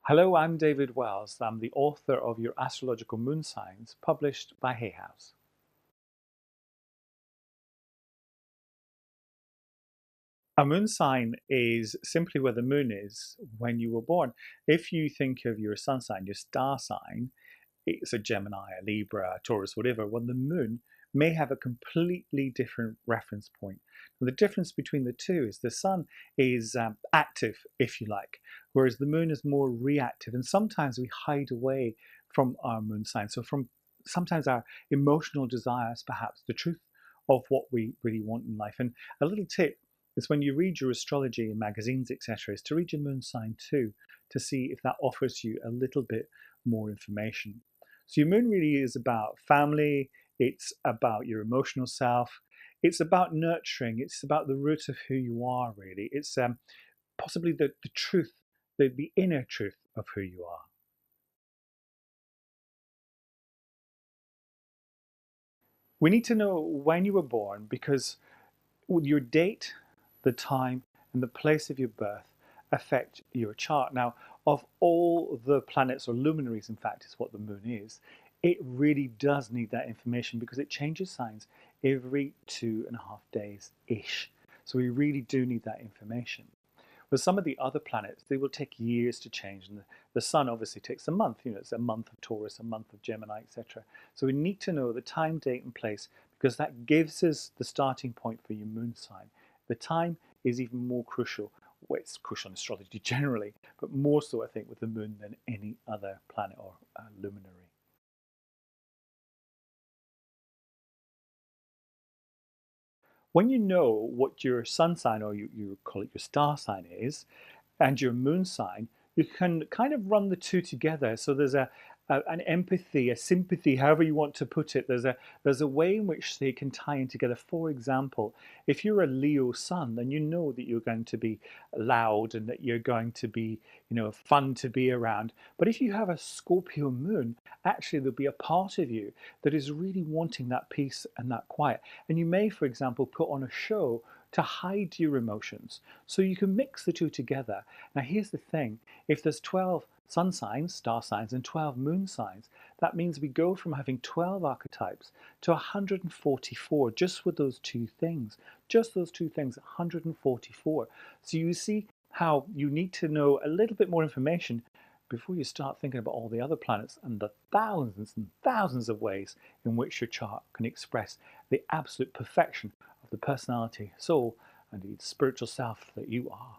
Hello, I'm David Wells. I'm the author of Your Astrological Moon Signs, published by Hay House. A moon sign is simply where the moon is when you were born. If you think of your sun sign, your star sign, it's a Gemini, a Libra, a Taurus, whatever. Well, the moon may have a completely different reference point. And the difference between the two is the sun is active, if you like, whereas the moon is more reactive. And sometimes we hide away from our moon sign. So from sometimes our emotional desires, perhaps the truth of what we really want in life. And a little tip is when you read your astrology in magazines, etc., is to read your moon sign too, to see if that offers you a little bit more information. So your moon really is about family, it's about your emotional self, it's about nurturing, it's about the root of who you are, really. It's possibly the truth, the inner truth of who you are. We need to know when you were born because your date, the time, and the place of your birth affect your chart. Now, of all the planets or luminaries, in fact, is what the moon is, it really does need that information because it changes signs every 2.5 days ish. So we really do need that information. With some of the other planets, they will take years to change. And the sun obviously takes a month. It's a month of Taurus, a month of Gemini, etc. So we need to know the time, date, and place because that gives us the starting point for your moon sign. The time is even more crucial. Well, it's crucial in astrology generally, but more so, I think, with the moon than any other planet or luminary. When you know what your sun sign, or you call it your star sign, is, and your moon sign, you can kind of run the two together. So there's an empathy, a sympathy, however you want to put it. There's a way in which they can tie in together. For example, if you're a Leo sun, then you know that you're going to be loud and that you're going to be, fun to be around. But if you have a Scorpio moon, actually there'll be a part of you that is really wanting that peace and that quiet. And you may, for example, put on a show to hide your emotions. So you can mix the two together. Now, here's the thing, if there's 12 sun signs, star signs, and 12 moon signs, that means we go from having 12 archetypes to 144 just with those two things. Just those two things, 144. So you see how you need to know a little bit more information before you start thinking about all the other planets and the thousands and thousands of ways in which your chart can express the absolute perfection of the personality, soul, and the spiritual self that you are.